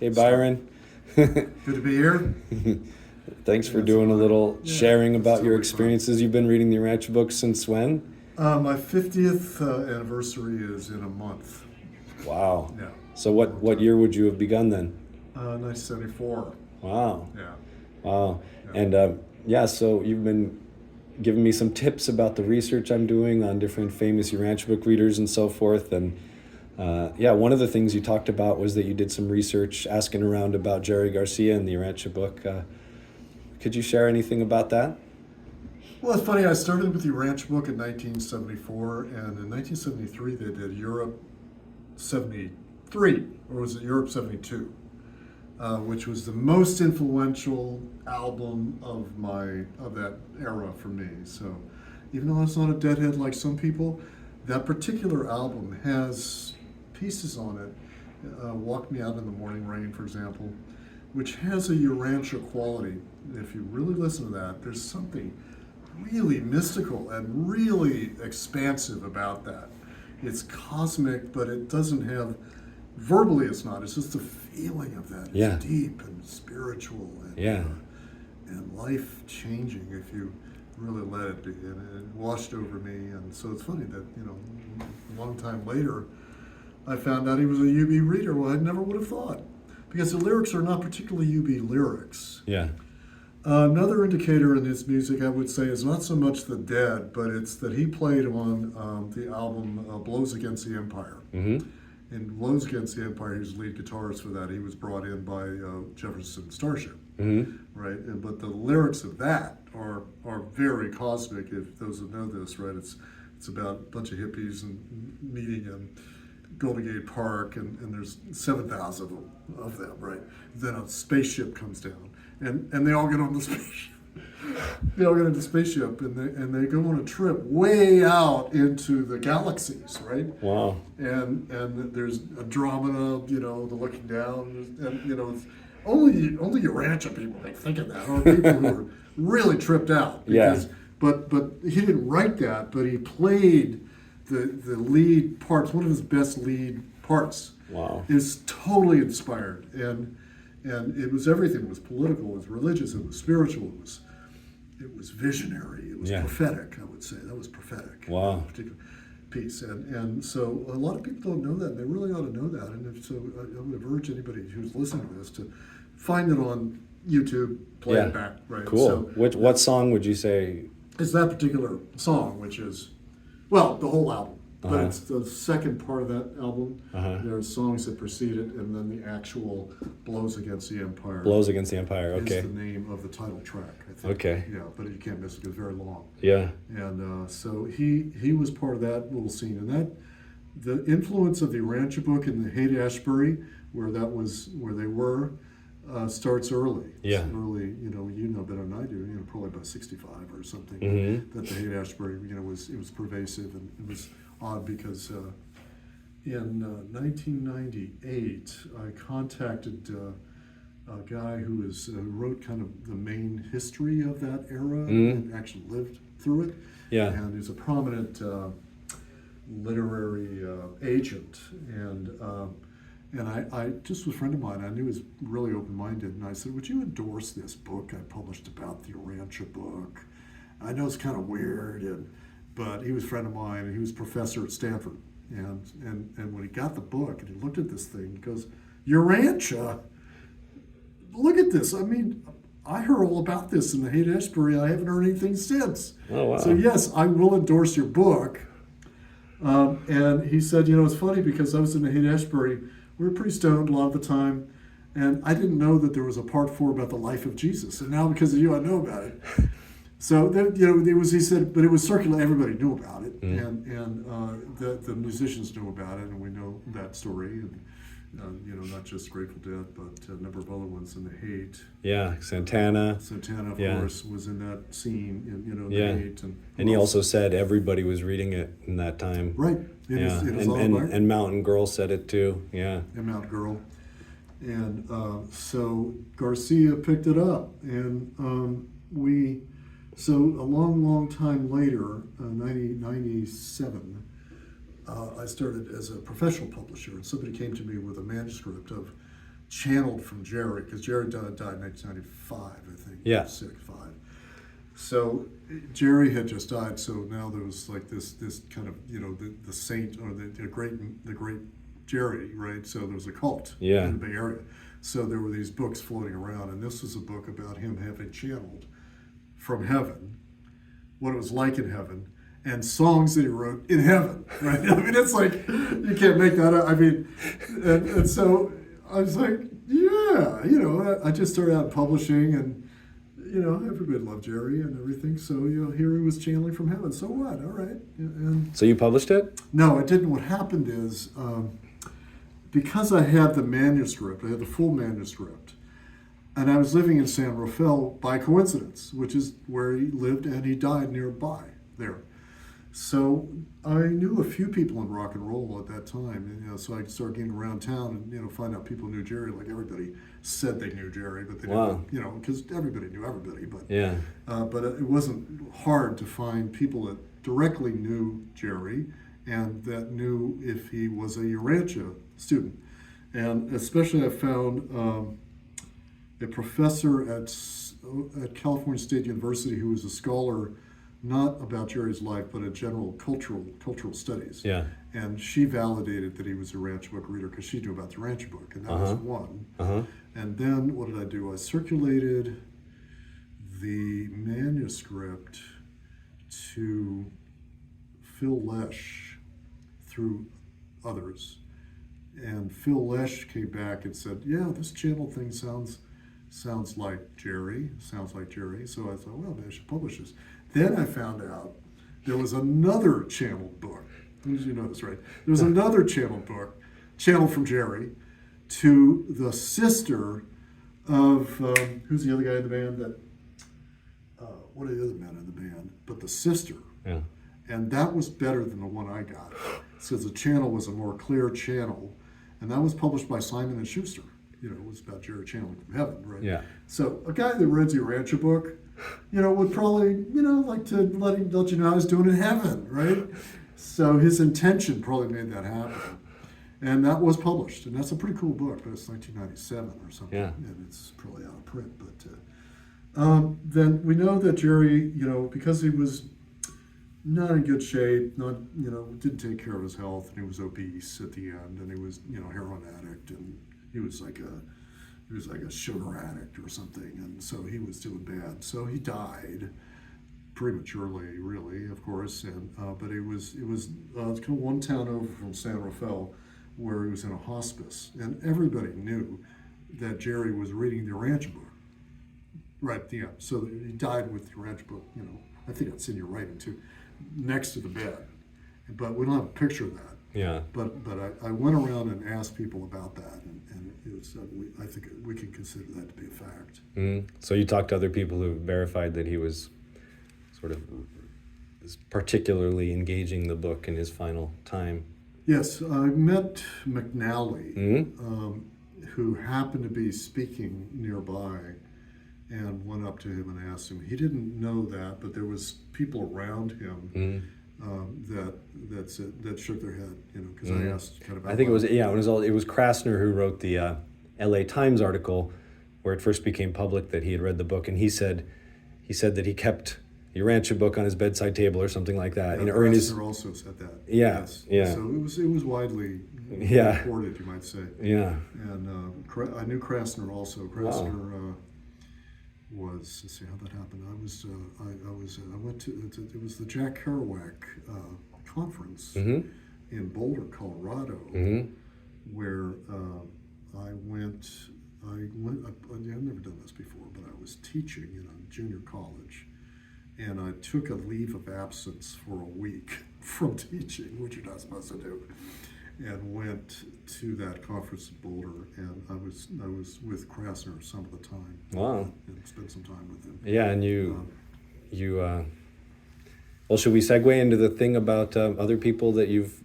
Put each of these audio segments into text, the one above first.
Hey, Byron. Good to be here. Thanks for doing a little sharing about your experiences. You've been reading the Urantia Book since when? My 50th anniversary is in a month. Wow. Yeah. So what year would you have begun then? 1974. Wow. Yeah. Wow. Yeah. And so you've been giving me some tips about the research I'm doing on different famous Urantia Book readers and so forth. And one of the things you talked about was that you did some research asking around about Jerry Garcia and the Urantia Book. Could you share anything about that? Well, it's funny. I started with the Urantia Book in 1974, and in 1973 they did Europe 73, or was it Europe 72, which was the most influential album of that era for me. So, even though it's not a deadhead like some people, that particular album has pieces on it. Walk Me Out in the Morning Rain, for example, which has a Urantia quality. If you really listen to that, there's something really mystical and really expansive about that. It's cosmic, but it doesn't have, verbally it's not, it's just the feeling of that. Yeah. It's deep and spiritual and life-changing if you really let it be. And it washed over me, and so it's funny that, a long time later, I found out he was a UB reader. Well, I never would have thought, because the lyrics are not particularly UB lyrics. Yeah. Another indicator in his music, I would say, is not so much the Dead, but it's that he played on the album Blows Against the Empire. Mm-hmm. In Blows Against the Empire, he was lead guitarist for that. He was brought in by Jefferson Starship, Mm-hmm. right? But the lyrics of that are very cosmic. If those who know this, right? It's about a bunch of hippies and meeting in Golden Gate Park, and there's 7,000 of them, right? Then a spaceship comes down, and they all get on the spaceship. They all get on the spaceship, and they go on a trip way out into the galaxies, right? Wow. And there's Andromeda, the looking down, and it's only Urantia people they think of that, or people who are really tripped out. Because, Yeah. But he didn't write that, but he played the lead parts. One of his best lead parts. Wow. Is totally inspired, and it was everything. It was political, it was religious, it was spiritual, it was visionary, it was prophetic. I would say that was prophetic. Wow. That particular piece, and so a lot of people don't know that, and they really ought to know that. And so I would urge anybody who's listening to this to find it on YouTube, play it back. Right. Cool. So, What song would you say? it's that particular song, which is, well, the whole album. But Uh-huh. it's the second part of that album. Uh-huh. There are songs that precede it, and then the actual Blows Against the Empire. Blows Against the Empire. Okay. Is the name of the title track, I think. Okay. Yeah, but you can't miss it because it's very long. Yeah. And so he was part of that little scene, and that the influence of the Urantia Book and the Haight-Ashbury, where they were, starts early. Yeah. It's early, you know better than I do. Probably about 65 or something. Mm-hmm. That the Haight-Ashbury, was pervasive, and it was odd because in 1998 I contacted a guy who wrote kind of the main history of that era and actually lived through it. Yeah. And he's a prominent literary agent, and I just was a friend of mine. I knew he was really open-minded, and I said, "Would you endorse this book I published about the Urantia Book? I know it's kind of weird, but he was a friend of mine, and he was a professor at Stanford. And when he got the book and he looked at this thing, he goes, Urantia? Look at this. I mean, I heard all about this in the Haight-Ashbury. I haven't heard anything since. Oh, wow. So yes, I will endorse your book." And he said, it's funny because I was in the Haight-Ashbury. We were pretty stoned a lot of the time, and I didn't know that there was a part 4 about the life of Jesus. And now because of you, I know about it. So then, he said, but it was circulating. Everybody knew about it, and the musicians knew about it, and we know that story, and not just Grateful Dead, but a number of other ones in the Haight. Yeah. Santana, of Yeah. course, was in that scene, in the Yeah. Haight, and he also said everybody was reading it in that time. right. Yeah. And And Mountain Girl said it too. Yeah. Mount Girl, and so Garcia picked it up, and So a long time later, 1997, I started as a professional publisher, and somebody came to me with a manuscript of channeled from Jerry, because Jerry died in 1995, I think. Yeah. 5. So Jerry had just died, so now there was like this kind of, the saint, or the great Jerry, right? So there was a cult in the Bay Area. So there were these books floating around, and this was a book about him having channeled from heaven, what it was like in heaven, and songs that he wrote in heaven, right? I mean, it's like, you can't make that up. I mean, and so I was like, yeah, I just started out publishing, and, everybody loved Jerry and everything. So, here he was channeling from heaven. So what? All right. And So you published it? no, I didn't. What happened is, because I had the manuscript, I had the full manuscript, and I was living in San Rafael by coincidence, which is where he lived, and he died nearby there. So I knew a few people in rock and roll at that time, and so I started getting around town and find out people knew Jerry. Like everybody said they knew Jerry, but they didn't, because everybody knew everybody. But but it wasn't hard to find people that directly knew Jerry and that knew if he was a Urantia student. And especially I found a professor at California State University who was a scholar not about Jerry's life, but a general cultural studies. Yeah. And she validated that he was a Urantia Book reader because she knew about the Urantia Book, and that was one. And then what did I do? I circulated the manuscript to Phil Lesh through others. And Phil Lesh came back and said, yeah, this channel thing sounds like Jerry, So I thought, well, maybe I should publish this. Then I found out there was another channeled book. Did you know this, right? There was another channeled book, channeled from Jerry, to the sister of, who's the other guy in the band? What are the other men in the band? But the sister. Yeah. And that was better than the one I got. Because the channel was a more clear channel. And that was published by Simon & Schuster. It was about Jerry channeling from heaven, right? Yeah. So a guy that reads the Urantia Book, would probably, like to let you know how he's doing in heaven, right? So his intention probably made that happen. And that was published. And that's a pretty cool book, but it's 1997 or something. Yeah. And it's probably out of print. But then we know that Jerry, because he was not in good shape, didn't take care of his health, and he was obese at the end, and he was, heroin addict, and he was like a sugar addict or something, and so he was doing bad. So he died prematurely, really, of course. And but it was kind of one town over from San Rafael, where he was in a hospice, and everybody knew that Jerry was reading the Urantia Book right at the end. So he died with the Urantia Book. I think that's in your writing too, next to the bed. But we don't have a picture of that. Yeah. But I went around and asked people about that, and it was, I think we can consider that to be a fact. Mm-hmm. So you talked to other people who verified that he was sort of particularly engaging the book in his final time. Yes, I met McNally, Mm-hmm. Who happened to be speaking nearby, and went up to him and asked him. He didn't know that, but there was people around him. Mm-hmm. That shook their head, because Mm-hmm. I asked kind of. I think it was Krasner who wrote the L.A. Times article where it first became public that he had read the book, and he said that he kept the Urantia Book on his bedside table or something like that. Yeah, Krasner also said that. Yeah, yes. yeah. So it was widely Yeah. reported, you might say. Yeah. And I knew Krasner also. Krasner was, let's see how that happened. I went to it was the Jack Kerouac conference Mm-hmm. in Boulder, Colorado, Mm-hmm. where I went. I've never done this before, but I was teaching in a junior college, and I took a leave of absence for a week from teaching, which you're not supposed to do, and went to that conference in Boulder, and I was with Krasner some of the time. Wow. And spent some time with him. Yeah, and well, should we segue into the thing about other people that you've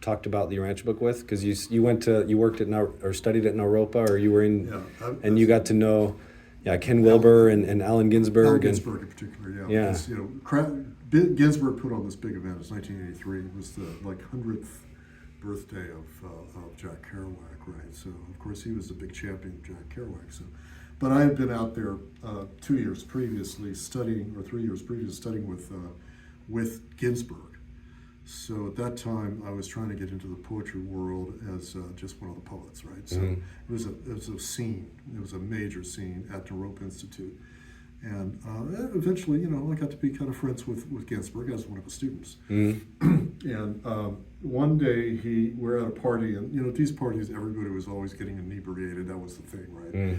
talked about the Urantia Book with? Because you worked at or studied at Naropa, or you were in, and you got to know, Ken Wilber and Allen Ginsberg. Allen Ginsberg in particular, yeah. Because, Ginsberg put on this big event. It's 1983. It was the 100th birthday of Jack Kerouac, right? So of course he was a big champion of Jack Kerouac. So, but I had been out there 2 years previously studying, or 3 years previously studying with Ginsberg. So at that time, I was trying to get into the poetry world as just one of the poets, right? So it was a scene. It was a major scene at the Rope Institute. And eventually, you know, I got to be kind of friends with Ginsberg as one of his students. And one day we're at a party, and you know, at these parties, everybody was always getting inebriated. That was the thing, right?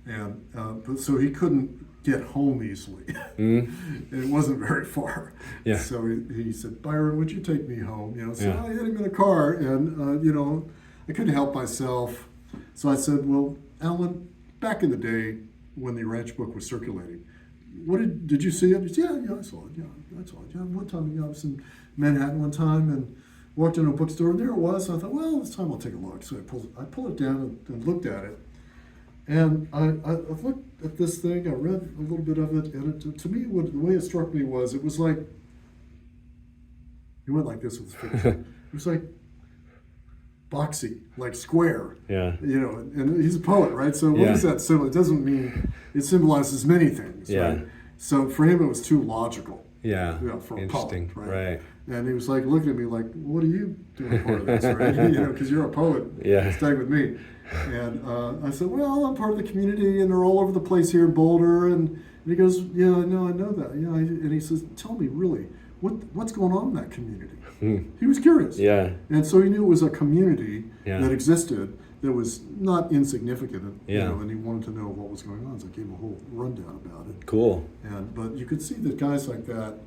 And but so he couldn't get home easily. It wasn't very far. Yeah. So he said, "Byron, would you take me home?" You know, so I had him in a car, and you know, I couldn't help myself. So I said, "Well, Alan, back in the day when the Urantia Book was circulating, what did you see it?" He said, "Yeah, I saw it. Yeah, I saw it. Yeah, one time, you know, I was in Manhattan one time and walked into a bookstore, and there it was. So I thought, well, this time I'll take a look." So I pulled it down and looked at it. And I looked at this thing, I read a little bit of it, and to me, the way it struck me was, it was like, he went like this with his fingers. It was like boxy, like square. Yeah. You know, and he's a poet, right? So what does that symbol? It doesn't mean, it symbolizes many things, right? So for him, it was too logical. Yeah. You know, for a Interesting. poet, right? Right. And he was like looking at me like, "What are you doing part of this, right?" You know, because you're a poet. Yeah. Staying with me. And I said, "Well, I'm part of the community, and they're all over the place here in Boulder." And he goes, "Yeah, no, I know that." Yeah, and he says, "Tell me, really, what's going on in that community?" He was curious. Yeah. And so he knew it was a community Yeah. that existed that was not insignificant. You Yeah. know, and he wanted to know what was going on, so I gave him a whole rundown about it. Cool. But you could see that guys like that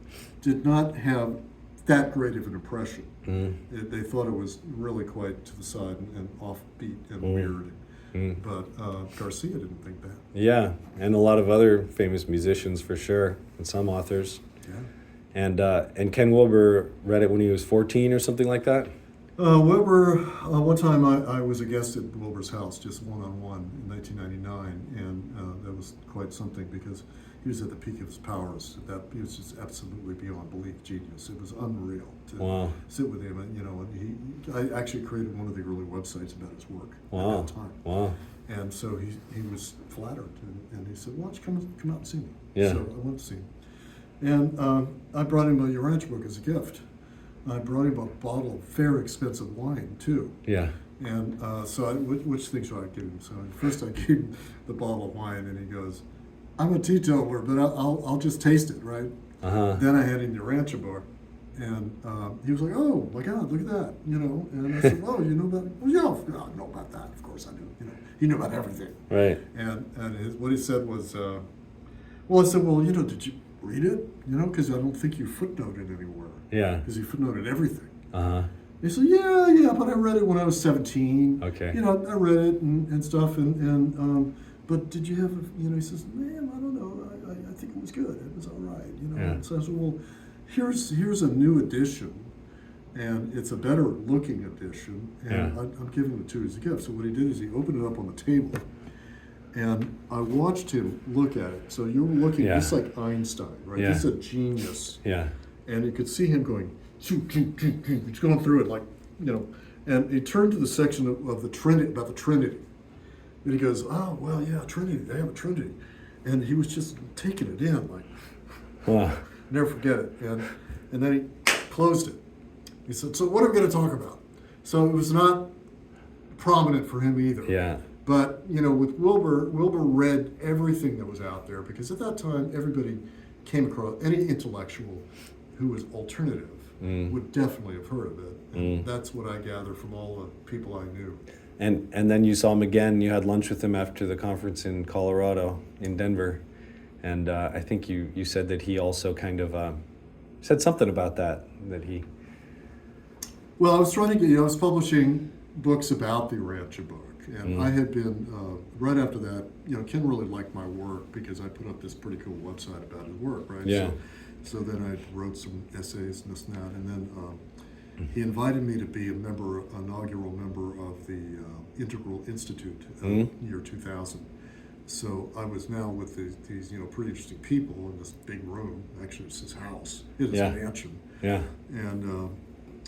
did not have that great of an impression. They thought it was really quite to the side and offbeat and weird. But Garcia didn't think that. Yeah, and a lot of other famous musicians for sure, and some authors. Yeah. And Ken Wilber read it when he was 14 or something like that? Wilbur, one time I was a guest at Wilbur's house, just one-on-one in 1999, and that was quite something because he was at the peak of his powers. He was just absolutely beyond belief genius. It was unreal to sit with him, and you know, and I actually created one of the early websites about his work at that time. Wow. And so he was flattered, and he said, "Why don't you come out and see me?" Yeah. So I went to see him, and I brought him a Urantia book as a gift. I brought him a bottle of very expensive wine too. Yeah. And so which thing should I give him? So first I gave him the bottle of wine, and he goes, "I'm a teetotaler, but I'll just taste it, right?" Then I had him the Urantia book, and he was like, "Oh my God, look at that!" You know. And I said, "Oh, you know about it?" "Well, yeah, I know about that. Of course I do. You know, he knew about everything." Right. And what he said was, well, I said, "Well, you know, did you read it? You know, because I don't think you footnoted anywhere." Yeah. Because he footnoted everything. He said, yeah, but I read it when I was 17. Okay. You know, I read it and stuff, and but did you have, you know, he says, "Man, I don't know, I think it was good, it was all right, you know." Yeah. And so I said, "Well, here's a new edition, and it's a better looking edition, and I'm giving it to you as a gift." So what he did is he opened it up on the table, and I watched him look at it. So you're looking, just like Einstein, right? Yeah. This is a genius. Yeah. And you could see him going, he's going through it like, you know, and he turned to the section of the Trinity, about the Trinity. And he goes, "Oh, well, yeah, Trinity, they have a Trinity." And he was just taking it in, like, Wow. never forget it. And then he closed it. He said, "So what are we going to talk about?" So it was not prominent for him either. Yeah. But, you know, with Wilbur read everything that was out there, because at that time, everybody came across, any intellectual who was alternative would definitely have heard of it. And that's what I gather from all the people I knew. And then you saw him again. You had lunch with him after the conference in Colorado, in Denver, and I think you said that he also kind of said something about that he. Well, I was trying to get, you know, I was publishing books about the Urantia Book, and I had been right after that. You know, Ken really liked my work because I put up this pretty cool website about his work, right? Yeah. So then I wrote some essays and this and that, and then he invited me to be an inaugural member of the Integral Institute year 2000. So I was now with these you know, pretty interesting people in this big room. Actually, it's his house, his mansion. Yeah. And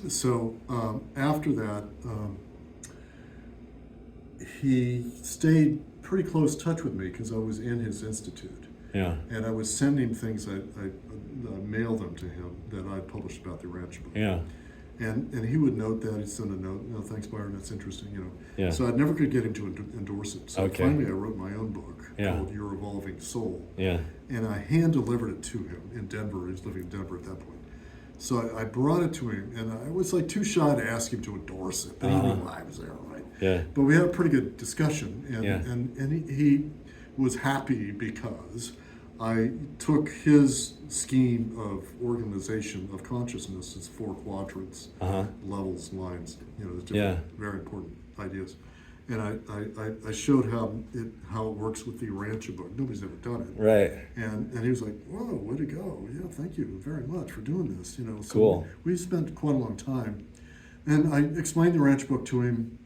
so after that, he stayed pretty close touch with me because I was in his institute. Yeah. And I was sending things, I mailed them to him that I published about the Urantia Book. Yeah. And he would note that, he'd send a note, "No, thanks, Byron, that's interesting," you know. Yeah. So I never could get him to endorse it. So Okay. finally I wrote my own book Yeah. called Your Evolving Soul. Yeah. And I hand-delivered it to him in Denver. He was living in Denver at that point. So I brought it to him, and I was like too shy to ask him to endorse it. But he knew I was there, right? Yeah. But we had a pretty good discussion, and, Yeah. and he was happy because I took his scheme of organization of consciousness, its 4 quadrants, levels, lines, you know, the different, very important ideas. And I showed how it works with the Urantia Book. Nobody's ever done it. Right. And he was like, "Whoa, way to go. Yeah, thank you very much for doing this." You know, so Cool. we spent quite a long time. And I explained the Urantia Book to him,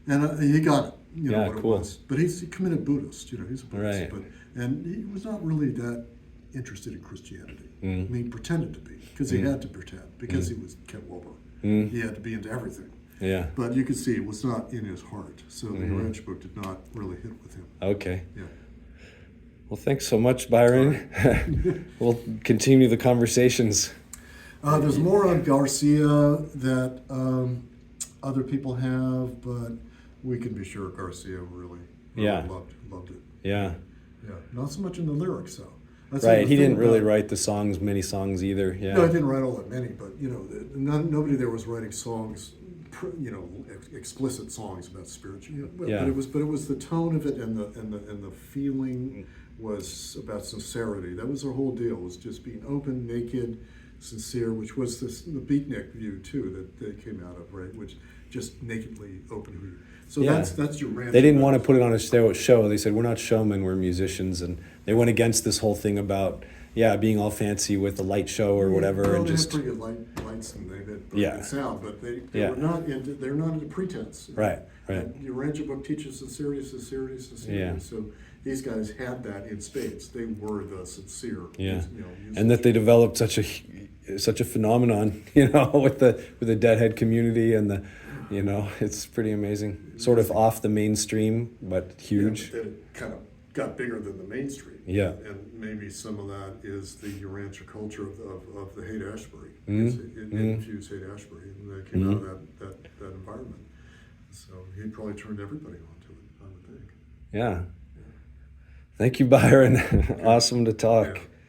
and he got it, you know, Yeah, what cool. it was. But he's a committed Buddhist, you know, he's a Buddhist. Right. And he was not really that interested in Christianity. I mean, he pretended to be, because he had to pretend, because he was Ken Wilber. He had to be into everything. Yeah. But you could see it was not in his heart. So the Urantia Book did not really hit with him. Okay. Yeah. Well, thanks so much, Byron. We'll continue the conversations. There's more on Garcia that other people have, but we can be sure Garcia really loved it. Yeah. Yeah, not so much in the lyrics though. That's Right. the He thing didn't really about- write the songs, many songs either. Yeah. No, I didn't write all that many, but you know, nobody there was writing songs, you know, explicit songs about spiritual. You know, Yeah. But it was the tone of it, and the feeling was about sincerity. That was our whole deal. Was just being open, naked, sincere, which was the beatnik view too that they came out of, right? Which just nakedly open who you. So Yeah. that's your rant. They didn't want to put it on a show. They said, we're not showmen, we're musicians. And they went against this whole thing about, being all fancy with the light show or whatever. Well, and they just had pretty good lights and they had pretty good sound, but they're not into pretense. Right. And your Urantia Book teaches sincerity. Yeah. So these guys had that in spades. They were the sincere. Yeah. You know, And that they developed such a phenomenon, with the deadhead community and the, it's pretty amazing. Sort of off the mainstream, but huge. Yeah, but it kind of got bigger than the mainstream. Yeah. And maybe some of that is the Urantia culture of the Haight-Ashbury. Mm-hmm. It infused Haight-Ashbury, and they came out of that environment. So he probably turned everybody onto it, I would think. Yeah. Thank you, Byron. Awesome to talk. Yeah.